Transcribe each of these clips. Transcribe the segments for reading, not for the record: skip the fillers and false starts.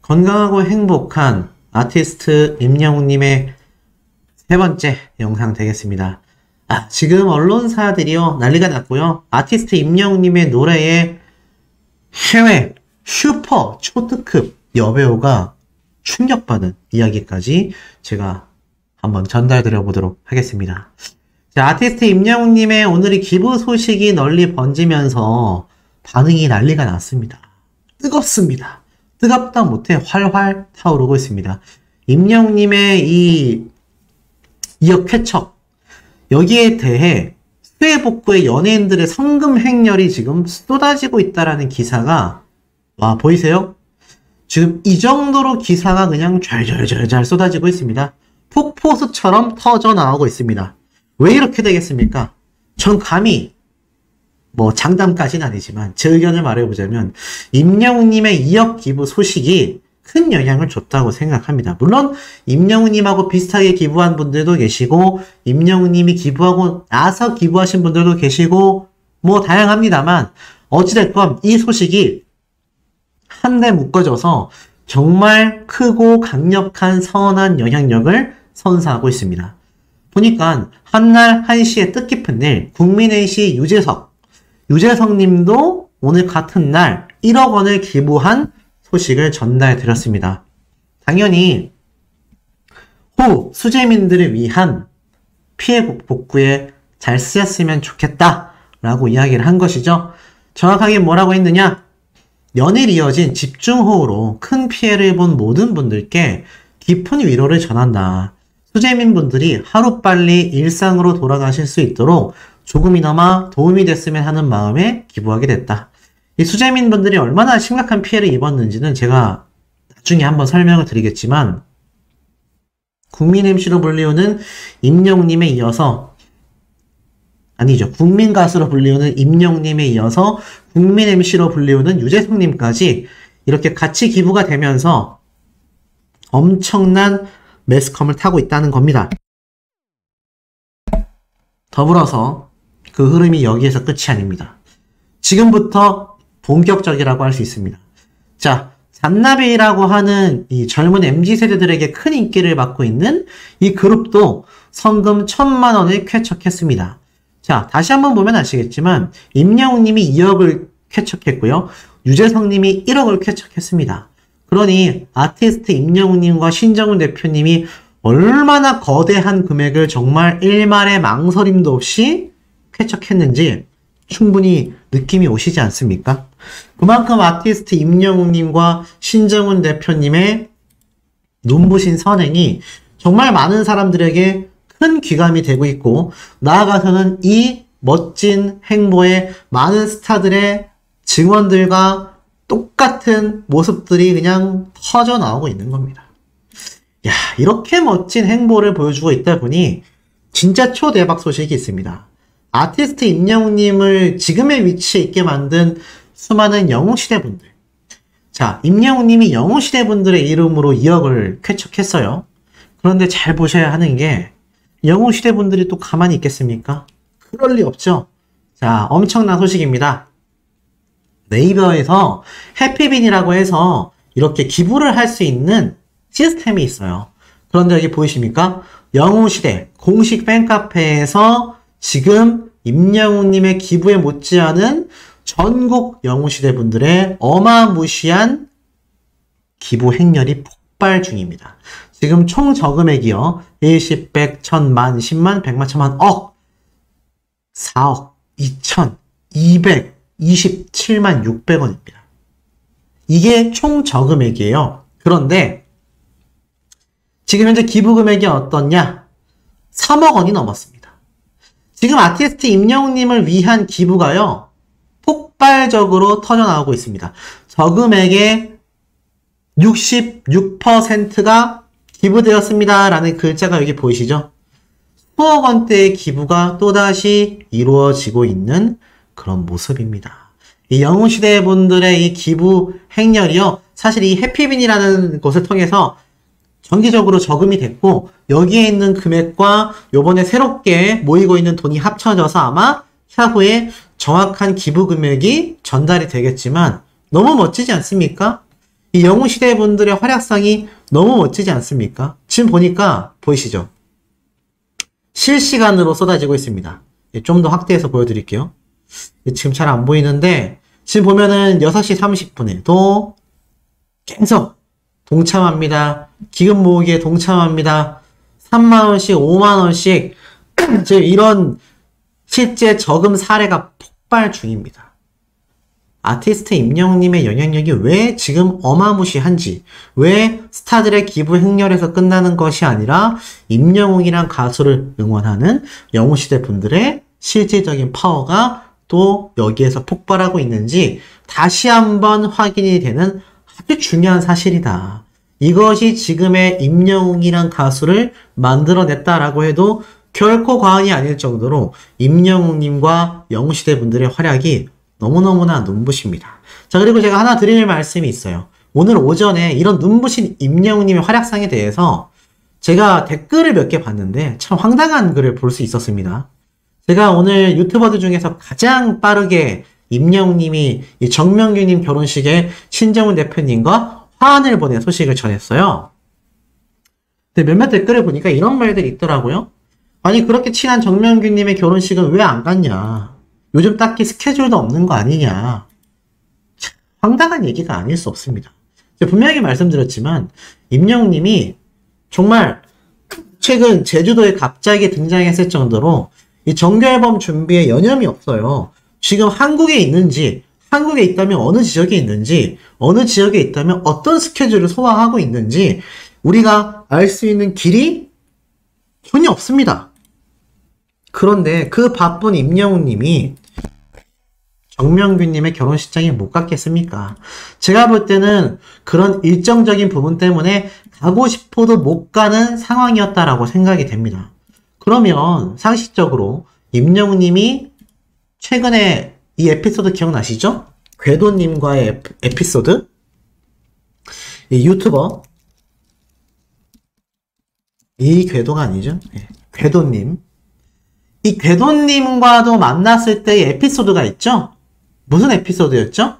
건강하고 행복한 아티스트 임영웅님의 세 번째 영상 되겠습니다. 지금 언론사들이요 난리가 났고요. 아티스트 임영웅님의 노래에 해외 슈퍼 초특급 여배우가 충격받은 이야기까지 제가 한번 전달드려 보도록 하겠습니다. 자, 아티스트 임영웅님의 오늘이 기부 소식이 널리 번지면서 반응이 난리가 났습니다. 뜨겁습니다. 뜨겁다 못해 활활 타오르고 있습니다. 임영웅님의 이 2억 쾌척, 여기에 대해 수해복구의 연예인들의 성금 횡렬이 지금 쏟아지고 있다라는 기사가, 와, 보이세요? 지금 이 정도로 기사가 그냥 잘 쏟아지고 있습니다. 폭포수처럼 터져 나오고 있습니다. 왜 이렇게 되겠습니까? 전 감히 장담까지는 아니지만 제 의견을 말해보자면 임영웅님의 2억 기부 소식이 큰 영향을 줬다고 생각합니다. 물론 임영웅님하고 비슷하게 기부한 분들도 계시고 임영웅님이 기부하고 나서 기부하신 분들도 계시고 다양합니다만 어찌됐건 이 소식이 한데 묶어져서 정말 크고 강력한 선한 영향력을 선사하고 있습니다. 보니까 한날 한시의 뜻깊은 일, 국민의시 유재석 님도 오늘 같은 날 1억 원을 기부한 소식을 전달해 드렸습니다. 당연히 후 수재민들을 위한 피해 복구에 잘 쓰였으면 좋겠다라고 이야기를 한 것이죠. 정확하게 뭐라고 했느냐? 연일 이어진 집중호우로 큰 피해를 본 모든 분들께 깊은 위로를 전한다. 수재민분들이 하루빨리 일상으로 돌아가실 수 있도록 조금이나마 도움이 됐으면 하는 마음에 기부하게 됐다. 이 수재민분들이 얼마나 심각한 피해를 입었는지는 제가 나중에 한번 설명을 드리겠지만 국민 MC로 불리우는 임영웅님에 이어서 국민 가수로 불리우는 임영웅님에 이어서 국민 MC로 불리우는 유재석님까지 이렇게 같이 기부가 되면서 엄청난 매스컴을 타고 있다는 겁니다. 더불어서 그 흐름이 여기에서 끝이 아닙니다. 지금부터 본격적이라고 할 수 있습니다. 자, 잔나비라고 하는 이 젊은 MZ세대들에게 큰 인기를 받고 있는 이 그룹도 성금 1,000만 원을 쾌척했습니다. 자, 다시 한번 보면 아시겠지만 임영웅님이 2억을 쾌척했고요. 유재석님이 1억을 쾌척했습니다. 그러니 아티스트 임영웅님과 신정훈 대표님이 얼마나 거대한 금액을 정말 일말의 망설임도 없이 쾌척했는지 충분히 느낌이 오시지 않습니까? 그만큼 아티스트 임영웅님과 신정훈 대표님의 눈부신 선행이 정말 많은 사람들에게 큰 귀감이 되고 있고 나아가서는 이 멋진 행보에 많은 스타들의 증언들과 똑같은 모습들이 그냥 터져 나오고 있는 겁니다. 야, 이렇게 멋진 행보를 보여주고 있다 보니 진짜 초대박 소식이 있습니다. 아티스트 임영웅님을 지금의 위치에 있게 만든 수많은 영웅시대 분들. 자, 임영웅님이 영웅시대 분들의 이름으로 2억을 쾌척했어요. 그런데 잘 보셔야 하는 게 영웅시대 분들이 또 가만히 있겠습니까? 그럴 리 없죠. 자, 엄청난 소식입니다. 네이버에서 해피빈이라고 해서 이렇게 기부를 할 수 있는 시스템이 있어요. 그런데 여기 보이십니까? 영웅시대 공식 팬카페에서 지금 임영웅님의 기부에 못지않은 전국 영웅시대 분들의 어마무시한 기부 행렬이 폭발 중입니다. 지금 총 저금액이요. 1십, 100, 1000만, 10만, 100만, 1000만, 억! 4억 2227만 600원입니다. 이게 총 저금액이에요. 그런데 지금 현재 기부 금액이 어떻냐? 3억 원이 넘었습니다. 지금 아티스트 임영웅님을 위한 기부가요. 폭발적으로 터져나오고 있습니다. 저금액의 66%가 기부되었습니다. 라는 글자가 여기 보이시죠? 수억 원대의 기부가 또다시 이루어지고 있는 그런 모습입니다. 이 영웅시대 분들의 이 기부 행렬이요. 사실 이 해피빈이라는 곳을 통해서 정기적으로 저금이 됐고 여기에 있는 금액과 요번에 새롭게 모이고 있는 돈이 합쳐져서 아마 향후에 정확한 기부 금액이 전달이 되겠지만 너무 멋지지 않습니까? 이 영웅시대 분들의 활약상이 너무 멋지지 않습니까? 지금 보니까 보이시죠? 실시간으로 쏟아지고 있습니다. 좀 더 확대해서 보여드릴게요. 지금 잘 안 보이는데 지금 보면은 6시 30분에도 계속 동참합니다. 기금 모으기에 동참합니다. 3만원씩 5만원씩 지금 이런 실제 저금 사례가 폭발 중입니다. 아티스트 임영웅님의 영향력이 왜 지금 어마무시한지, 왜 스타들의 기부 행렬에서 끝나는 것이 아니라 임영웅이란 가수를 응원하는 영웅시대 분들의 실질적인 파워가 또 여기에서 폭발하고 있는지 다시 한번 확인이 되는 아주 중요한 사실이다. 이것이 지금의 임영웅이란 가수를 만들어냈다라고 해도 결코 과언이 아닐 정도로 임영웅님과 영웅시대 분들의 활약이 너무너무나 눈부십니다. 자, 그리고 제가 하나 드릴 말씀이 있어요. 오늘 오전에 이런 눈부신 임영웅님의 활약상에 대해서 제가 댓글을 몇 개 봤는데 참 황당한 글을 볼 수 있었습니다. 제가 오늘 유튜버들 중에서 가장 빠르게 임영웅님이 이 정명규님 결혼식에 신정훈 대표님과 화환을 보낸 소식을 전했어요. 근데 몇몇 댓글을 보니까 이런 말들이 있더라고요. 아니, 그렇게 친한 정명규님의 결혼식은 왜 안 갔냐? 요즘 딱히 스케줄도 없는 거 아니냐? 참, 황당한 얘기가 아닐 수 없습니다. 제가 분명히 말씀드렸지만 임영웅님이 정말 최근 제주도에 갑자기 등장했을 정도로 이 정규 앨범 준비에 여념이 없어요. 지금 한국에 있는지, 한국에 있다면 어느 지역에 있는지, 어느 지역에 있다면 어떤 스케줄을 소화하고 있는지 우리가 알 수 있는 길이 전혀 없습니다. 그런데 그 바쁜 임영웅님이 정명규님의 결혼식장에 못 갔겠습니까? 제가 볼 때는 그런 일정적인 부분 때문에 가고 싶어도 못 가는 상황이었다라고 생각이 됩니다. 그러면 상식적으로 임영웅님이 최근에 이 에피소드 기억나시죠? 궤도님과의 에피소드? 이 유튜버 이 궤도가 아니죠? 네. 궤도님. 이 궤도님과도 만났을 때의 에피소드가 있죠? 무슨 에피소드였죠?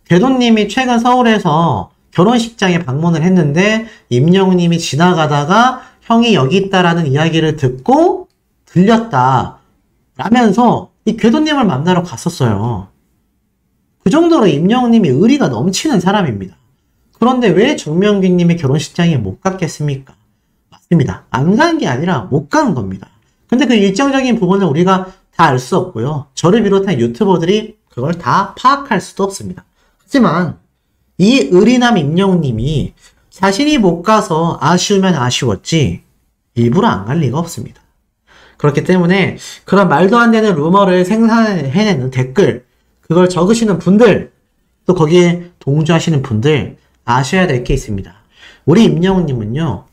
궤도님이 최근 서울에서 결혼식장에 방문을 했는데 임영웅님이 지나가다가 형이 여기 있다라는 이야기를 듣고 들렸다 라면서 이 궤도님을 만나러 갔었어요. 그 정도로 임영웅님이 의리가 넘치는 사람입니다. 그런데 왜 정명규님의 결혼식장에 못 갔겠습니까? 맞습니다. 안 간 게 아니라 못 간 겁니다. 근데 그 일정적인 부분을 우리가 다 알 수 없고요. 저를 비롯한 유튜버들이 그걸 다 파악할 수도 없습니다. 하지만 이 의리남 임영웅님이 자신이 못 가서 아쉬우면 아쉬웠지 일부러 안 갈 리가 없습니다. 그렇기 때문에 그런 말도 안 되는 루머를 생산해내는 댓글, 그걸 적으시는 분들, 또 거기에 동조하시는 분들 아셔야 될 게 있습니다. 우리 임영웅님은요,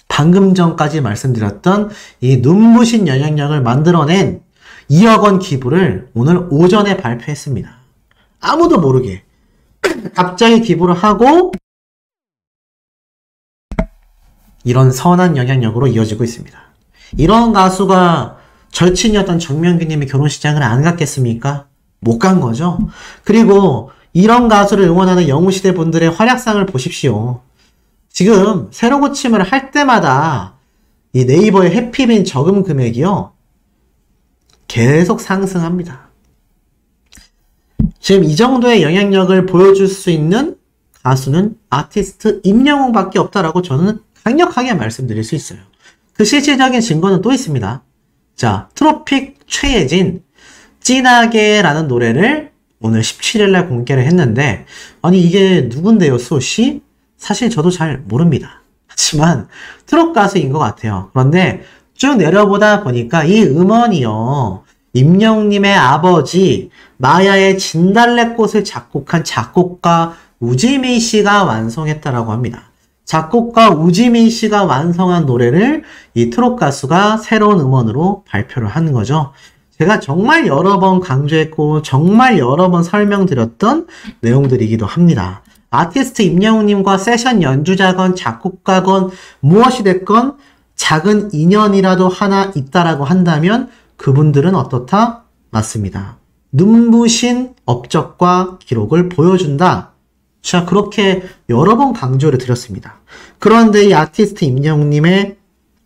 방금 전까지 말씀드렸던 이 눈부신 영향력을 만들어낸 2억 원 기부를 오늘 오전에 발표했습니다. 아무도 모르게 갑자기 기부를 하고 이런 선한 영향력으로 이어지고 있습니다. 이런 가수가 절친이었던 정명규님의 결혼식장을 안 갔겠습니까? 못 간 거죠. 그리고 이런 가수를 응원하는 영웅시대 분들의 활약상을 보십시오. 지금 새로 고침을 할 때마다 이 네이버의 해피빈 저금 금액이요, 계속 상승합니다. 지금 이 정도의 영향력을 보여줄 수 있는 가수는 아티스트 임영웅밖에 없다라고 저는 강력하게 말씀드릴 수 있어요. 그 실질적인 증거는 또 있습니다. 자, 트로픽 최예진 진하게라는 노래를 오늘 17일날 공개를 했는데, 아니 이게 누군데요, 수호씨? 사실 저도 잘 모릅니다. 하지만 트롯 가수인 것 같아요. 그런데 쭉 내려보다 보니까 이 음원이요, 임영웅님의 아버지 마야의 진달래꽃을 작곡한 작곡가 우지민 씨가 완성했다라고 합니다. 작곡가 우지민 씨가 완성한 노래를 이 트롯 가수가 새로운 음원으로 발표를 하는 거죠. 제가 정말 여러 번 강조했고 정말 여러 번 설명드렸던 내용들이기도 합니다. 아티스트 임영웅님과 세션 연주자건 작곡가건 무엇이 됐건 작은 인연이라도 하나 있다라고 한다면 그분들은 어떻다? 맞습니다. 눈부신 업적과 기록을 보여준다. 제가 그렇게 여러 번 강조를 드렸습니다. 그런데 이 아티스트 임영웅님의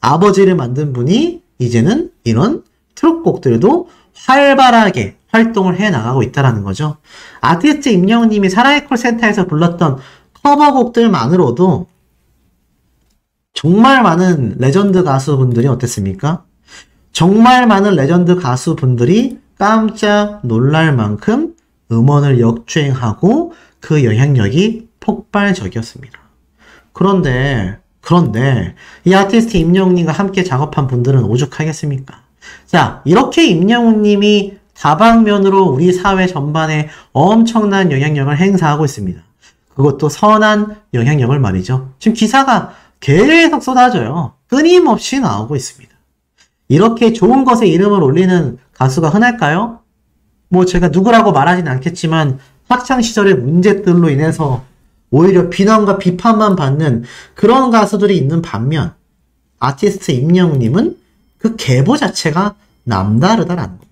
아버지를 만든 분이 이제는 이런 트롯곡들도 활발하게 활동을 해나가고 있다는 거죠. 아티스트 임영웅님이 사랑의 콜센터에서 불렀던 커버곡들만으로도 정말 많은 레전드 가수분들이 어땠습니까? 정말 많은 레전드 가수분들이 깜짝 놀랄 만큼 음원을 역주행하고 그 영향력이 폭발적이었습니다. 그런데 이 아티스트 임영웅님과 함께 작업한 분들은 오죽하겠습니까? 자, 이렇게 임영웅님이 다방면으로 우리 사회 전반에 엄청난 영향력을 행사하고 있습니다. 그것도 선한 영향력을 말이죠. 지금 기사가 계속 쏟아져요. 끊임없이 나오고 있습니다. 이렇게 좋은 것에 이름을 올리는 가수가 흔할까요? 뭐 제가 누구라고 말하진 않겠지만 학창시절의 문제들로 인해서 오히려 비난과 비판만 받는 그런 가수들이 있는 반면 아티스트 임영웅님은 그 계보 자체가 남다르다라는 겁니다.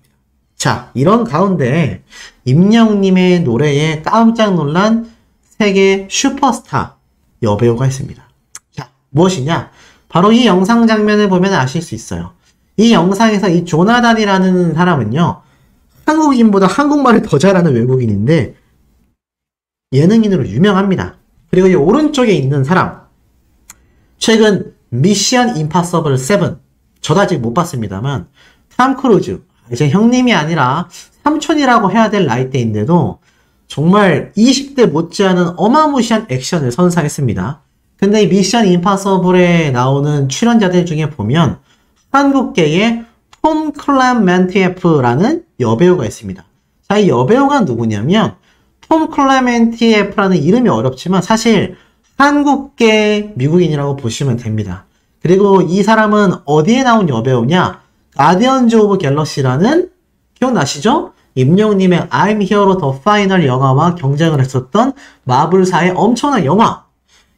자, 이런 가운데 임영웅님의 노래에 깜짝 놀란 세계 슈퍼스타 여배우가 있습니다. 자, 무엇이냐? 바로 이 영상 장면을 보면 아실 수 있어요. 이 영상에서 이 조나단이라는 사람은요, 한국인보다 한국말을 더 잘하는 외국인인데 예능인으로 유명합니다. 그리고 이 오른쪽에 있는 사람, 최근 미션 임파서블 7, 저도 아직 못 봤습니다만 탐 크루즈, 이제 형님이 아니라 삼촌이라고 해야 될 나이대인데도 정말 20대 못지않은 어마무시한 액션을 선사했습니다. 근데 이 미션 임파서블에 나오는 출연자들 중에 보면 한국계의 톰 클레멘티에프라는 여배우가 있습니다. 자, 이 여배우가 누구냐면 톰 클레멘티에프라는 이름이 어렵지만 사실 한국계 미국인이라고 보시면 됩니다. 그리고 이 사람은 어디에 나온 여배우냐? 가디언즈 오브 갤럭시라는, 기억나시죠? 임영웅님의 I'm Hero The Final 영화와 경쟁을 했었던 마블사의 엄청난 영화.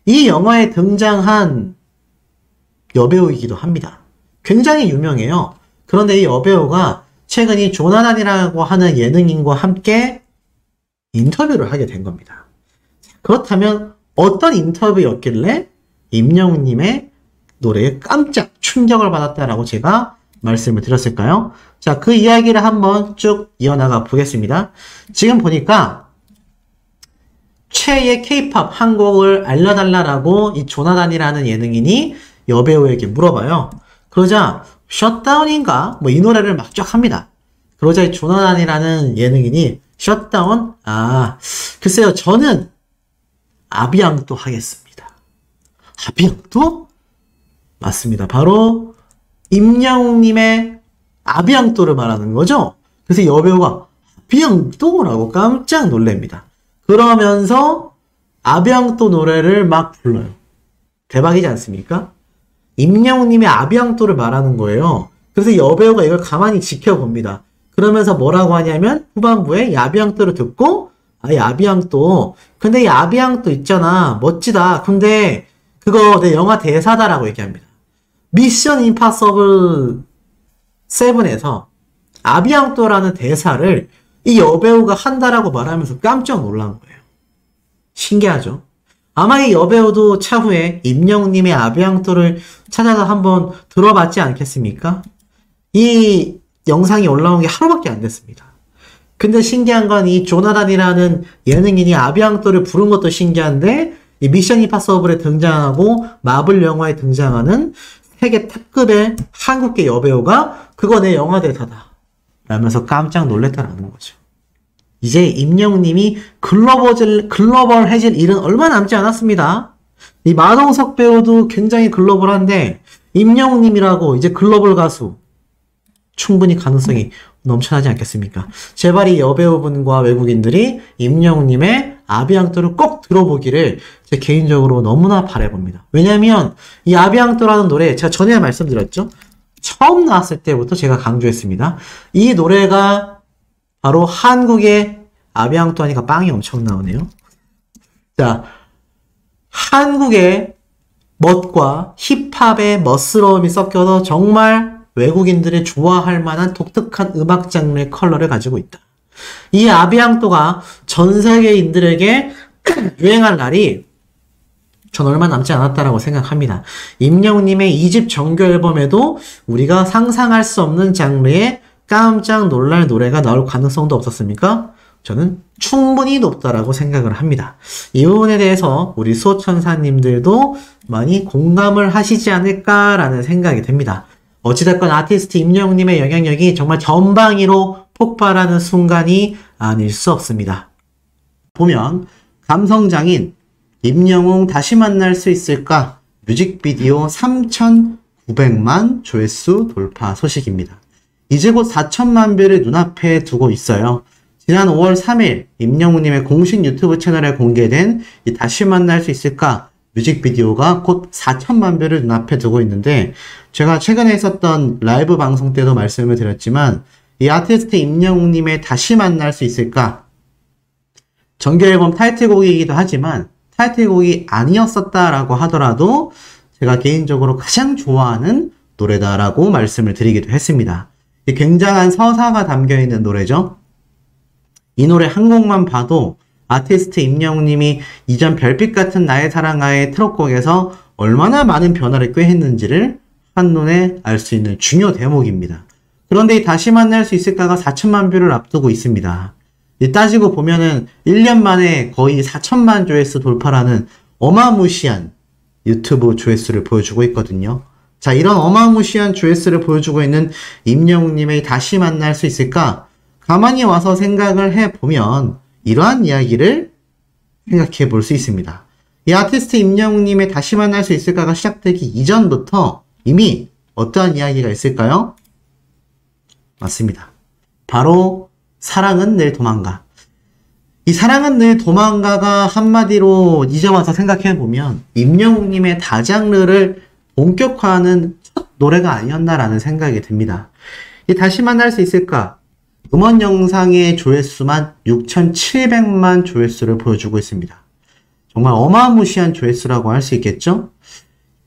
이 영화에 등장한 여배우이기도 합니다. 굉장히 유명해요. 그런데 이 여배우가 최근 이 조나단이라고 하는 예능인과 함께 인터뷰를 하게 된 겁니다. 그렇다면 어떤 인터뷰였길래 임영웅님의 노래에 깜짝 충격을 받았다라고 제가 말씀을 드렸을까요? 자, 그 이야기를 한번 쭉 이어나가 보겠습니다. 지금 보니까 최애 K-POP 한 곡을 알려달라고 이 조나단이라는 예능인이 여배우에게 물어봐요. 그러자 셧다운인가? 뭐 이 노래를 막 쫙 합니다. 그러자 이 조나단이라는 예능인이 셧다운? 아, 글쎄요, 저는 아비앙또 하겠습니다. 아비앙또? 맞습니다. 바로 임영웅님의 아비앙또를 말하는 거죠. 그래서 여배우가 아비앙또라고 깜짝 놀랍니다. 그러면서 아비앙또 노래를 막 불러요. 대박이지 않습니까? 임영웅님의 아비앙또를 말하는 거예요. 그래서 여배우가 이걸 가만히 지켜봅니다. 그러면서 뭐라고 하냐면 후반부에 이 아비앙또를 듣고, 아, 이 아비앙또, 근데 이 아비앙또 있잖아, 멋지다. 근데 그거 내 영화 대사다라고 얘기합니다. 미션 임파서블 7에서 아비앙또라는 대사를 이 여배우가 한다라고 말하면서 깜짝 놀란 거예요. 신기하죠? 아마 이 여배우도 차후에 임영웅님의 아비앙또를 찾아서 한번 들어봤지 않겠습니까? 이 영상이 올라온 게 하루밖에 안 됐습니다. 근데 신기한 건 이 조나단이라는 예능인이 아비앙또를 부른 것도 신기한데 이 미션 임파서블에 등장하고 마블 영화에 등장하는 세계 탑급의 한국계 여배우가 그거 내 영화 대사다 라면서 깜짝 놀랬다라는 거죠. 이제 임영웅님이 글로벌해질 일은 얼마 남지 않았습니다. 이 마동석 배우도 굉장히 글로벌한데 임영웅님이라고 이제 글로벌 가수 충분히 가능성이 넘쳐나지 않겠습니까? 제발 이 여배우분과 외국인들이 임영웅님의 아비앙또를 꼭 들어보기를 제 개인적으로 너무나 바라봅니다. 왜냐면 이 아비앙또라는 노래 제가 전에 말씀드렸죠? 처음 나왔을 때부터 제가 강조했습니다. 이 노래가 바로 한국의 아비앙또 하니까 빵이 엄청 나오네요. 자, 한국의 멋과 힙합의 멋스러움이 섞여서 정말 외국인들이 좋아할 만한 독특한 음악 장르의 컬러를 가지고 있다. 이 아비앙또가 전 세계인들에게 유행할 날이 전 얼마 남지 않았다라고 생각합니다. 임영웅님의 2집 정규 앨범에도 우리가 상상할 수 없는 장르의 깜짝 놀랄 노래가 나올 가능성도 없었습니까? 저는 충분히 높다라고 생각을 합니다. 이 부분에 대해서 우리 수호천사님들도 많이 공감을 하시지 않을까라는 생각이 듭니다. 어찌됐건 아티스트 임영웅님의 영향력이 정말 전방위로 폭발하는 순간이 아닐 수 없습니다. 보면 감성장인 임영웅 다시 만날 수 있을까? 뮤직비디오 3,900만 조회수 돌파 소식입니다. 이제 곧 4천만 뷰를 눈앞에 두고 있어요. 지난 5월 3일 임영웅님의 공식 유튜브 채널에 공개된 이 다시 만날 수 있을까? 뮤직비디오가 곧 4천만 뷰를 눈앞에 두고 있는데, 제가 최근에 있었던 라이브 방송 때도 말씀을 드렸지만 이 아티스트 임영웅님의 다시 만날 수 있을까? 정규 앨범 타이틀곡이기도 하지만 타이틀곡이 아니었었다라고 하더라도 제가 개인적으로 가장 좋아하는 노래다라고 말씀을 드리기도 했습니다. 굉장한 서사가 담겨있는 노래죠. 이 노래 한 곡만 봐도 아티스트 임영웅님이 이전 별빛 같은 나의 사랑아의 트롯곡에서 얼마나 많은 변화를 꾀했는지를 한눈에 알 수 있는 중요 대목입니다. 그런데 이 다시 만날 수 있을까가 4천만 뷰를 앞두고 있습니다. 따지고 보면은 1년 만에 거의 4천만 조회수 돌파라는 어마무시한 유튜브 조회수를 보여주고 있거든요. 자, 이런 어마무시한 조회수를 보여주고 있는 임영웅님의 다시 만날 수 있을까? 가만히 와서 생각을 해보면 이러한 이야기를 생각해 볼 수 있습니다. 이 아티스트 임영웅님의 다시 만날 수 있을까가 시작되기 이전부터 이미 어떠한 이야기가 있을까요? 맞습니다. 바로 사랑은 늘 도망가. 이 사랑은 늘 도망가가 한마디로 이제 와서 생각해보면 임영웅님의 다장르를 본격화하는 첫 노래가 아니었나라는 생각이 듭니다. 이 다시 만날 수 있을까? 음원 영상의 조회수만 6,700만 조회수를 보여주고 있습니다. 정말 어마무시한 조회수라고 할 수 있겠죠?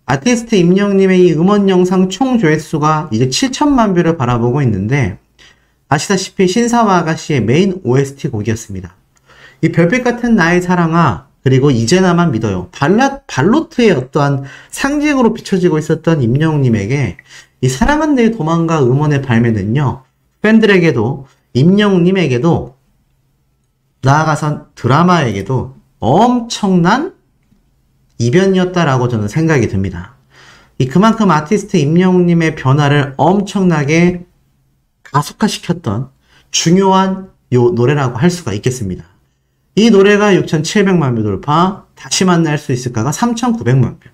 아티스트 임영웅님의 이 음원 영상 총 조회수가 이제 7천만 뷰를 바라보고 있는데, 아시다시피 신사와 아가씨의 메인 OST 곡이었습니다. 이 별빛 같은 나의 사랑아, 그리고 이제 나만 믿어요. 발로트의 어떠한 상징으로 비춰지고 있었던 임영웅님에게 이 사랑은 늘 도망가 음원의 발매는요, 팬들에게도 임영웅님에게도 나아가선 드라마에게도 엄청난 이변이었다라고 저는 생각이 듭니다. 그만큼 아티스트 임영웅님의 변화를 엄청나게 가속화시켰던 중요한 요 노래라고 할 수가 있겠습니다. 이 노래가 6,700만 뷰 돌파, 다시 만날 수 있을까가 3,900만 뷰.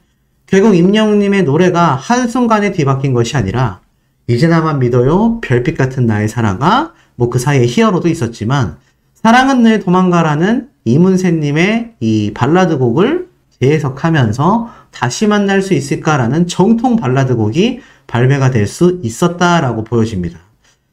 결국 임영웅님의 노래가 한순간에 뒤바뀐 것이 아니라 이제나만 믿어요, 별빛 같은 나의 사랑아, 뭐 그 사이에 히어로도 있었지만 사랑은 늘 도망가라는 이문세님의 이 발라드 곡을 재해석하면서 다시 만날 수 있을까라는 정통 발라드 곡이 발매가 될 수 있었다라고 보여집니다.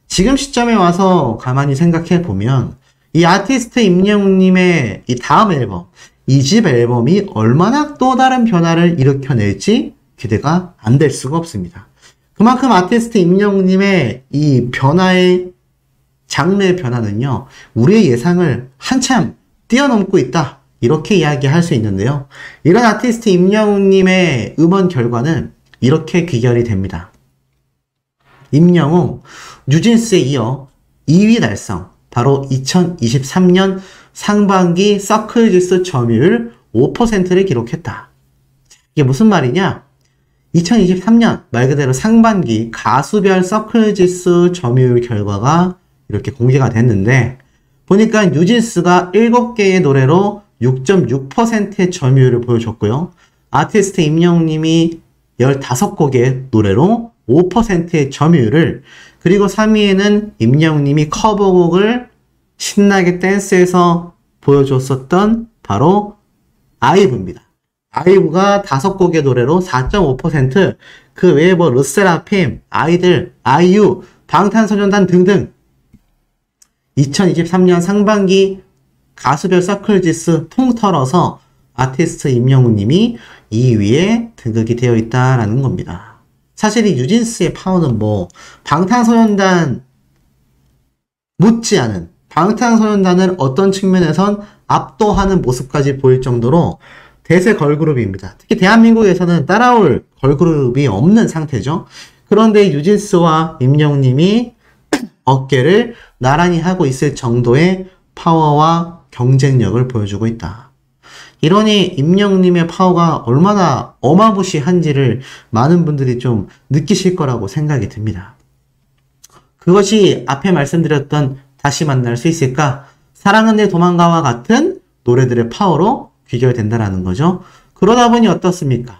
지금 시점에 와서 가만히 생각해 보면 이 아티스트 임영웅님의 이 다음 앨범, 2집 앨범이 얼마나 또 다른 변화를 일으켜낼지 기대가 안 될 수가 없습니다. 그만큼 아티스트 임영웅님의 이 변화의 장르의 변화는요, 우리의 예상을 한참 뛰어넘고 있다, 이렇게 이야기할 수 있는데요. 이런 아티스트 임영웅님의 음원 결과는 이렇게 귀결이 됩니다. 임영웅, 뉴진스에 이어 2위 달성, 바로 2023년 상반기 서클지수 점유율 5%를 기록했다. 이게 무슨 말이냐? 2023년 말 그대로 상반기 가수별 서클지수 점유율 결과가 이렇게 공개가 됐는데, 보니까 뉴진스가 7개의 노래로 6.6%의 점유율을 보여줬고요. 아티스트 임영웅님이 15곡의 노래로 5%의 점유율을, 그리고 3위에는 임영웅님이 커버곡을 신나게 댄스해서 보여줬었던 바로 아이브입니다. 아이브가 5곡의 노래로 4.5%, 그 외에 뭐 르세라핌, 아이들, 아이유, 방탄소년단 등등 2023년 상반기 가수별 서클지수 통틀어서 아티스트 임영웅님이 2위에 등극이 되어 있다라는 겁니다. 사실 이 뉴진스의 파워는 뭐 방탄소년단 못지않은 방탄소년단을 어떤 측면에선 압도하는 모습까지 보일 정도로 대세 걸그룹입니다. 특히 대한민국에서는 따라올 걸그룹이 없는 상태죠. 그런데 유진스와 임영웅님이 어깨를 나란히 하고 있을 정도의 파워와 경쟁력을 보여주고 있다. 이러니 임영웅님의 파워가 얼마나 어마무시한지를 많은 분들이 좀 느끼실 거라고 생각이 듭니다. 그것이 앞에 말씀드렸던 다시 만날 수 있을까? 사랑은 내 도망가와 같은 노래들의 파워로 귀결된다라는 거죠. 그러다 보니 어떻습니까?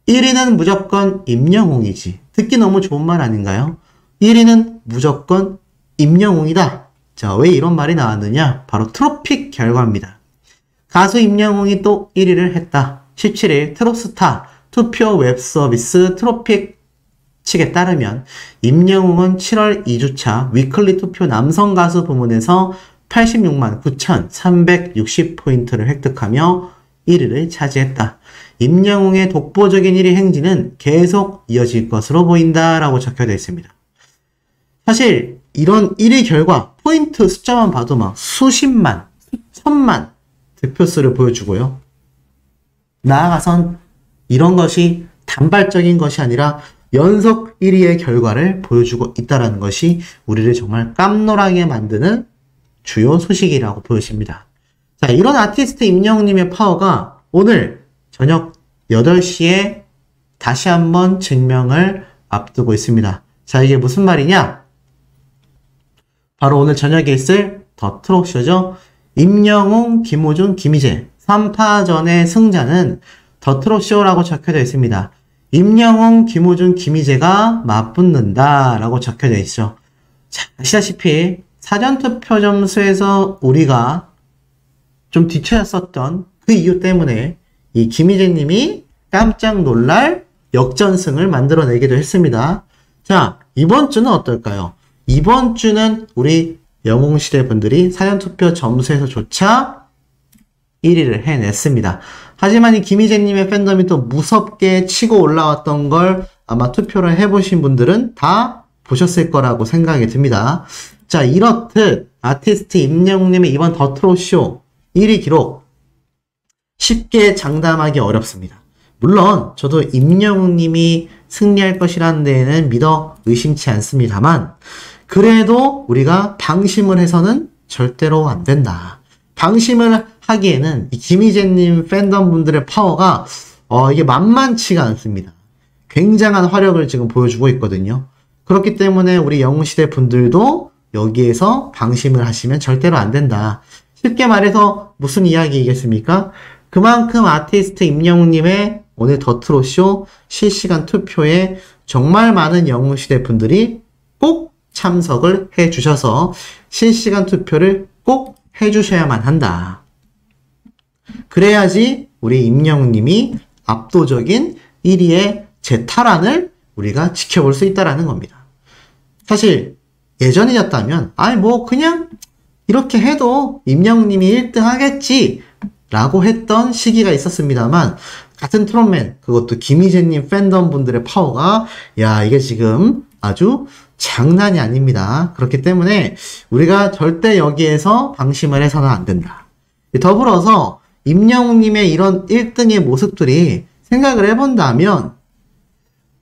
1위는 무조건 임영웅이지. 듣기 너무 좋은 말 아닌가요? 1위는 무조건 임영웅이다. 자, 왜 이런 말이 나왔느냐? 바로 트로픽 결과입니다. 가수 임영웅이 또 1위를 했다. 17일 트롯스타 투표 웹서비스 트로픽 측에 따르면 임영웅은 7월 2주차 위클리 투표 남성 가수 부문에서 86만 9,360포인트를 획득하며 1위를 차지했다. 임영웅의 독보적인 1위 행진은 계속 이어질 것으로 보인다라고 적혀져 있습니다. 사실 이런 1위 결과 포인트 숫자만 봐도 막 수십만, 수천만 득표수를 보여주고요. 나아가선 이런 것이 단발적인 것이 아니라 연속 1위의 결과를 보여주고 있다는 것이 우리를 정말 깜놀하게 만드는 주요 소식이라고 보여집니다. 자, 이런 아티스트 임영웅님의 파워가 오늘 저녁 8시에 다시 한번 증명을 앞두고 있습니다. 자, 이게 무슨 말이냐? 바로 오늘 저녁에 있을 더 트롯쇼죠. 임영웅, 김호중, 김희재 3파전의 승자는 더 트롯쇼라고 적혀져 있습니다. 임영웅, 김호중, 김희재가 맞붙는다 라고 적혀져 있죠. 자, 아시다시피 사전투표 점수에서 우리가 좀 뒤쳐졌었던 그 이유 때문에 이 김희재님이 깜짝 놀랄 역전승을 만들어내기도 했습니다. 자, 이번 주는 어떨까요? 이번 주는 우리 영웅시대 분들이 사전투표 점수에서조차 1위를 해냈습니다. 하지만 이 김희재님의 팬덤이 또 무섭게 치고 올라왔던 걸 아마 투표를 해보신 분들은 다 보셨을 거라고 생각이 듭니다. 자, 이렇듯 아티스트 임영웅님의 이번 더 트롯쇼 1위 기록 쉽게 장담하기 어렵습니다. 물론 저도 임영웅님이 승리할 것이라는 데에는 믿어 의심치 않습니다만 그래도 우리가 방심을 해서는 절대로 안 된다. 방심을 하기에는 이 김희재님 팬덤 분들의 파워가 이게 만만치가 않습니다. 굉장한 화력을 지금 보여주고 있거든요. 그렇기 때문에 우리 영웅시대 분들도 여기에서 방심을 하시면 절대로 안 된다. 쉽게 말해서 무슨 이야기이겠습니까? 그만큼 아티스트 임영웅님의 오늘 더 트롯쇼 실시간 투표에 정말 많은 영웅시대 분들이 꼭 참석을 해주셔서 실시간 투표를 꼭 해주셔야만 한다. 그래야지 우리 임영웅님이 압도적인 1위의 재탈환을 우리가 지켜볼 수 있다는 겁니다. 사실 예전이었다면 그냥 이렇게 해도 임영웅님이 1등 하겠지 라고 했던 시기가 있었습니다만 같은 트롯맨, 그것도 김희재님 팬덤 분들의 파워가 이게 지금 아주 장난이 아닙니다. 그렇기 때문에 우리가 절대 여기에서 방심을 해서는 안 된다. 더불어서 임영웅님의 이런 1등의 모습들이 생각을 해본다면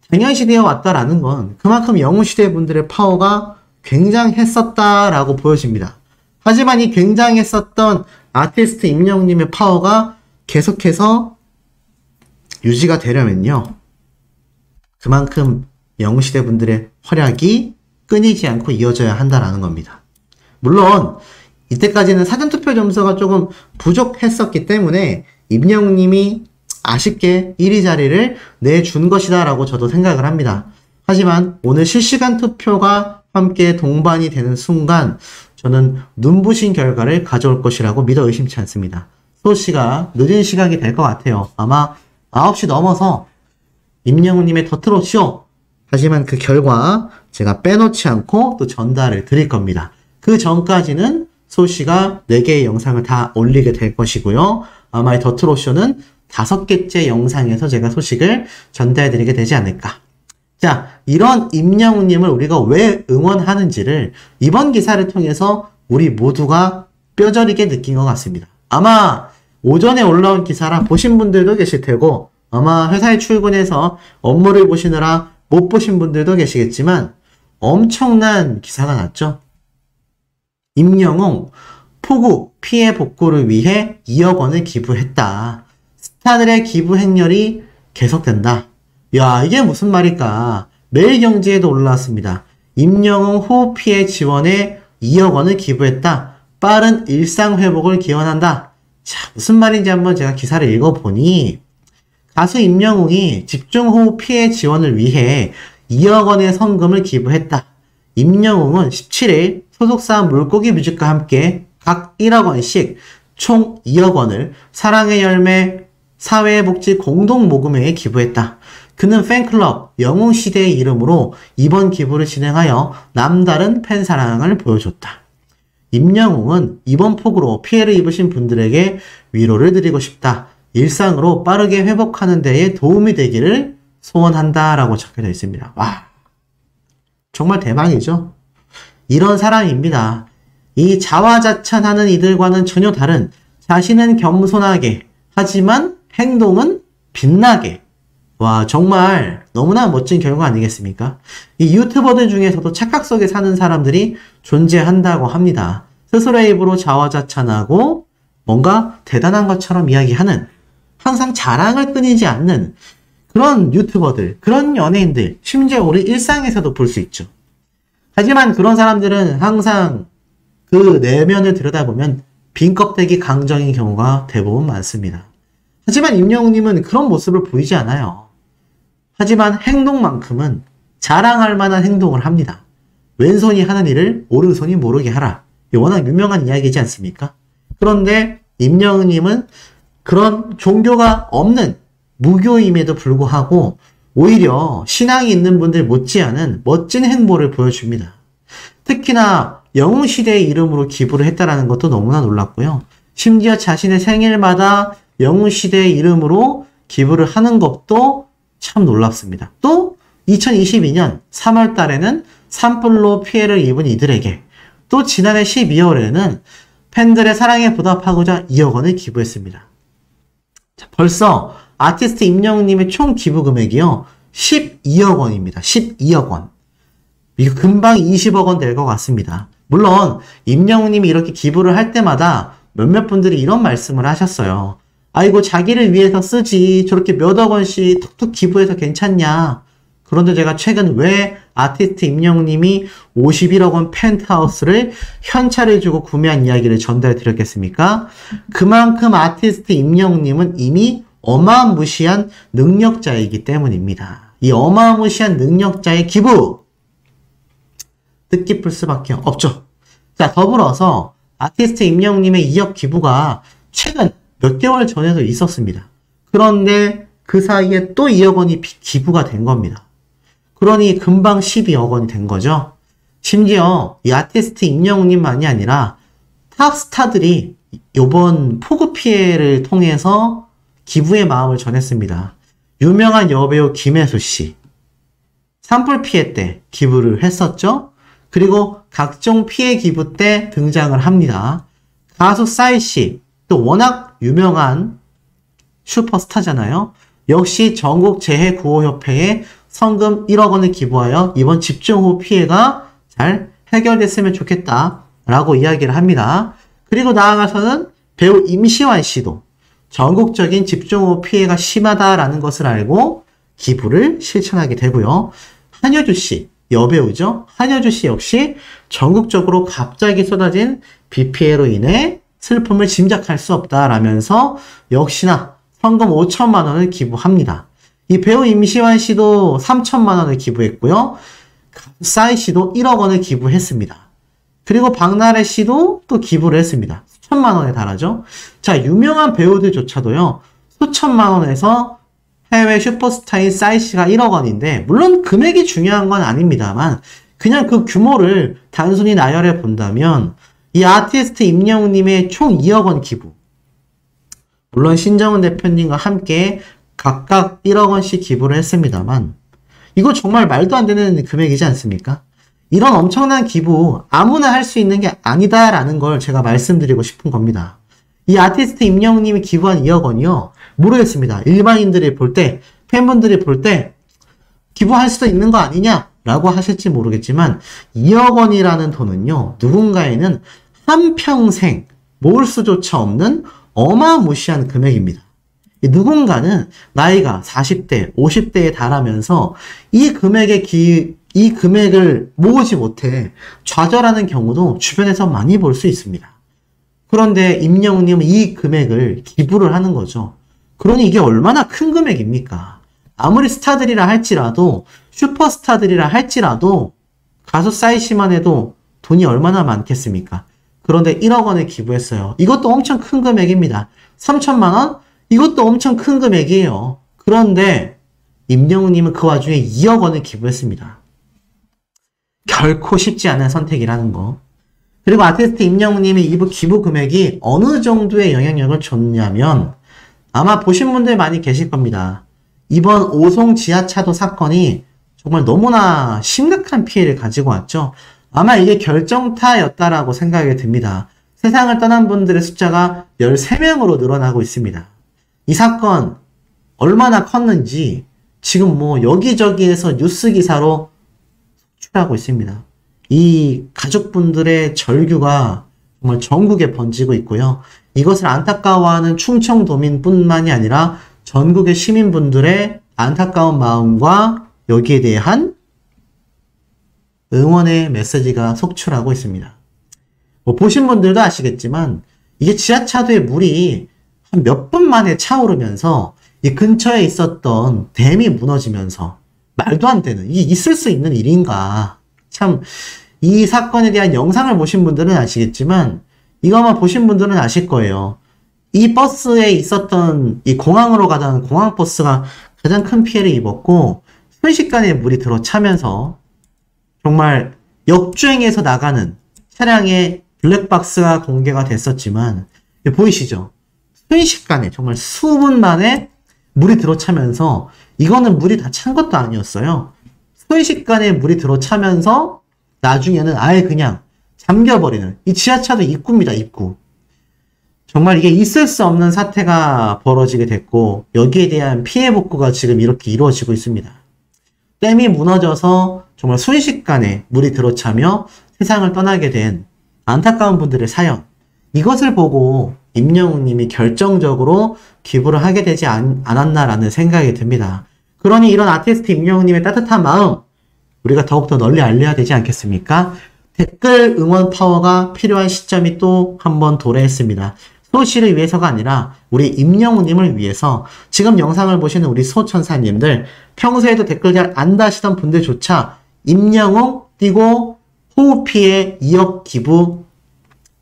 당연시되어 왔다라는 건 그만큼 영웅시대 분들의 파워가 굉장했었다라고 보여집니다. 하지만 이 굉장했었던 아티스트 임영웅님의 파워가 계속해서 유지가 되려면요. 그만큼 영웅시대 분들의 활약이 끊이지 않고 이어져야 한다라는 겁니다. 물론 이때까지는 사전투표 점수가 조금 부족했었기 때문에 임영웅님이 아쉽게 1위 자리를 내준 것이다 라고 저도 생각을 합니다. 하지만 오늘 실시간 투표가 함께 동반이 되는 순간 저는 눈부신 결과를 가져올 것이라고 믿어 의심치 않습니다. 소시가 늦은 시각이 될 것 같아요. 아마 9시 넘어서 임영웅님의 더 트롯쇼, 하지만 그 결과 제가 빼놓지 않고 또 전달을 드릴 겁니다. 그 전까지는 소시가 4개의 영상을 다 올리게 될 것이고요. 아마 이 더 트롯쇼는 5개째 영상에서 제가 소식을 전달해드리게 되지 않을까. 자, 이런 임영웅님을 우리가 왜 응원하는지를 이번 기사를 통해서 우리 모두가 뼈저리게 느낀 것 같습니다. 아마 오전에 올라온 기사라 보신 분들도 계실 테고 아마 회사에 출근해서 업무를 보시느라 못 보신 분들도 계시겠지만 엄청난 기사가 났죠. 임영웅 폭우 피해 복구를 위해 2억 원을 기부했다. 스타들의 기부 행렬이 계속된다. 야, 이게 무슨 말일까? 매일경제에도 올라왔습니다. 임영웅 호우 피해 지원에 2억 원을 기부했다. 빠른 일상 회복을 기원한다. 자, 무슨 말인지 한번 제가 기사를 읽어보니 가수 임영웅이 집중호우 피해 지원을 위해 2억 원의 성금을 기부했다. 임영웅은 17일 소속사 물고기 뮤직과 함께 각 1억 원씩 총 2억 원을 사랑의 열매 사회복지 공동모금회에 기부했다. 그는 팬클럽 영웅시대의 이름으로 이번 기부를 진행하여 남다른 팬사랑을 보여줬다. 임영웅은 이번 폭우로 피해를 입으신 분들에게 위로를 드리고 싶다. 일상으로 빠르게 회복하는 데에 도움이 되기를 소원한다 라고 적혀져 있습니다. 와, 정말 대박이죠? 이런 사람입니다. 이 자화자찬하는 이들과는 전혀 다른 자신은 겸손하게 하지만 행동은 빛나게. 와, 정말 너무나 멋진 결과 아니겠습니까? 이 유튜버들 중에서도 착각 속에 사는 사람들이 존재한다고 합니다. 스스로의 입으로 자화자찬하고 뭔가 대단한 것처럼 이야기하는, 항상 자랑을 끊이지 않는 그런 유튜버들, 그런 연예인들, 심지어 우리 일상에서도 볼 수 있죠. 하지만 그런 사람들은 항상 그 내면을 들여다보면 빈 껍데기 강정인 경우가 대부분 많습니다. 하지만 임영웅님은 그런 모습을 보이지 않아요. 하지만 행동만큼은 자랑할 만한 행동을 합니다. 왼손이 하는 일을 오른손이 모르게 하라. 워낙 유명한 이야기지 않습니까? 그런데 임영웅님은 그런 종교가 없는 무교임에도 불구하고 오히려 신앙이 있는 분들 못지않은 멋진 행보를 보여줍니다. 특히나 영웅시대의 이름으로 기부를 했다는 것도 너무나 놀랐고요. 심지어 자신의 생일마다 영웅시대의 이름으로 기부를 하는 것도 참 놀랍습니다. 또 2022년 3월 달에는 산불로 피해를 입은 이들에게, 또 지난해 12월에는 팬들의 사랑에 보답하고자 2억 원을 기부했습니다. 자, 벌써 아티스트 임영웅님의 총 기부 금액이요 12억 원입니다. 12억 원. 이거 금방 20억 원 될 것 같습니다. 물론 임영웅님이 이렇게 기부를 할 때마다 몇몇 분들이 이런 말씀을 하셨어요. 아이고, 자기를 위해서 쓰지 저렇게 몇억 원씩 툭툭 기부해서 괜찮냐. 그런데 제가 최근 왜 아티스트 임영웅님이 51억 원 펜트하우스를 현찰을 주고 구매한 이야기를 전달해 드렸겠습니까? 그만큼 아티스트 임영웅님은 이미 어마무시한 능력자이기 때문입니다. 이 어마무시한 능력자의 기부! 뜻깊을 수밖에 없죠. 자, 더불어서 아티스트 임영웅님의 2억 기부가 최근 몇 개월 전에도 있었습니다. 그런데 그 사이에 또 2억 원이 기부가 된 겁니다. 그러니 금방 12억 원이 된 거죠. 심지어 이 아티스트 임영웅님만이 아니라 탑스타들이 이번 폭우 피해를 통해서 기부의 마음을 전했습니다. 유명한 여배우 김혜수 씨, 산불 피해 때 기부를 했었죠. 그리고 각종 피해 기부 때 등장을 합니다. 가수 싸이 씨, 또 워낙 유명한 슈퍼스타잖아요. 역시 전국재해구호협회에 성금 1억 원을 기부하여 이번 집중호우 피해가 잘 해결됐으면 좋겠다라고 이야기를 합니다. 그리고 나아가서는 배우 임시완 씨도 전국적인 집중호우 피해가 심하다라는 것을 알고 기부를 실천하게 되고요. 한효주 씨, 여배우죠. 한효주 씨 역시 전국적으로 갑자기 쏟아진 비 피해로 인해 슬픔을 짐작할 수 없다라면서 역시나 성금 5천만 원을 기부합니다. 이 배우 임시완 씨도 3천만 원을 기부했고요. 싸이 씨도 1억 원을 기부했습니다. 그리고 박나래 씨도 또 기부를 했습니다. 수천만 원에 달하죠. 자, 유명한 배우들조차도요. 수천만 원에서 해외 슈퍼스타인 싸이 씨가 1억 원인데, 물론 금액이 중요한 건 아닙니다만 그냥 그 규모를 단순히 나열해 본다면 이 아티스트 임영웅님의 총 2억 원 기부, 물론 신정은 대표님과 함께 각각 1억 원씩 기부를 했습니다만 이거 정말 말도 안 되는 금액이지 않습니까? 이런 엄청난 기부 아무나 할 수 있는 게 아니다라는 걸 제가 말씀드리고 싶은 겁니다. 이 아티스트 임영웅님이 기부한 2억 원이요. 모르겠습니다. 일반인들이 볼 때, 팬분들이 볼 때 기부할 수도 있는 거 아니냐? 라고 하실지 모르겠지만 2억 원이라는 돈은요. 누군가에는 한평생 모을 수조차 없는 어마무시한 금액입니다. 누군가는 나이가 40대, 50대에 달하면서 이 금액을 모으지 못해 좌절하는 경우도 주변에서 많이 볼 수 있습니다. 그런데 임영웅님은 이 금액을 기부를 하는 거죠. 그러니 이게 얼마나 큰 금액입니까? 아무리 스타들이라 할지라도, 슈퍼스타들이라 할지라도 가수 싸이 씨만 해도 돈이 얼마나 많겠습니까? 그런데 1억 원을 기부했어요. 이것도 엄청 큰 금액입니다. 3천만 원? 이것도 엄청 큰 금액이에요. 그런데 임영웅님은 그 와중에 2억 원을 기부했습니다. 결코 쉽지 않은 선택이라는 거. 그리고 아티스트 임영웅님의 이 기부 금액이 어느 정도의 영향력을 줬냐면 아마 보신 분들 많이 계실 겁니다. 이번 오송 지하차도 사건이 정말 너무나 심각한 피해를 가지고 왔죠. 아마 이게 결정타였다라고 생각이 듭니다. 세상을 떠난 분들의 숫자가 13명으로 늘어나고 있습니다. 이 사건 얼마나 컸는지 지금 뭐 여기저기에서 뉴스 기사로 속출하고 있습니다. 이 가족분들의 절규가 정말 전국에 번지고 있고요. 이것을 안타까워하는 충청도민뿐만이 아니라 전국의 시민분들의 안타까운 마음과 여기에 대한 응원의 메시지가 속출하고 있습니다. 뭐 보신 분들도 아시겠지만 이게 지하차도에 물이 한 몇 분 만에 차오르면서 이 근처에 있었던 댐이 무너지면서 말도 안 되는, 이게 있을 수 있는 일인가. 참, 이 사건에 대한 영상을 보신 분들은 아시겠지만 이거만 보신 분들은 아실 거예요. 이 버스에 있었던 이 공항으로 가던 공항버스가 가장 큰 피해를 입었고 순식간에 물이 들어차면서 정말 역주행해서 나가는 차량의 블랙박스가 공개가 됐었지만 보이시죠? 순식간에 정말 수분 만에 물이 들어차면서 이거는 물이 다 찬 것도 아니었어요. 순식간에 물이 들어차면서 나중에는 아예 그냥 잠겨버리는 이 지하차도 입구입니다. 입구. 정말 이게 있을 수 없는 사태가 벌어지게 됐고 여기에 대한 피해 복구가 지금 이렇게 이루어지고 있습니다. 댐이 무너져서 정말 순식간에 물이 들어차며 세상을 떠나게 된 안타까운 분들의 사연, 이것을 보고 임영웅님이 결정적으로 기부를 하게 되지 않았나라는 생각이 듭니다. 그러니 이런 아티스트 임영웅님의 따뜻한 마음 우리가 더욱더 널리 알려야 되지 않겠습니까? 댓글 응원 파워가 필요한 시점이 또 한 번 도래했습니다. 소씨를 위해서가 아니라 우리 임영웅님을 위해서 지금 영상을 보시는 우리 소천사님들, 평소에도 댓글 잘 안 다시던 분들조차 임영웅 띄고 호흡피해 2억 기부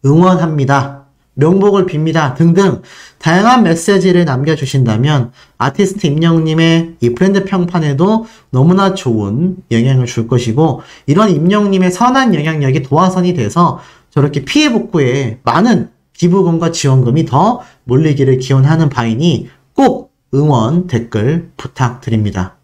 응원합니다. 명복을 빕니다. 등등 다양한 메시지를 남겨주신다면 아티스트 임영웅님의 이 브랜드 평판에도 너무나 좋은 영향을 줄 것이고 이런 임영웅님의 선한 영향력이 도화선이 돼서 저렇게 피해 복구에 많은 기부금과 지원금이 더 몰리기를 기원하는 바이니 꼭 응원 댓글 부탁드립니다.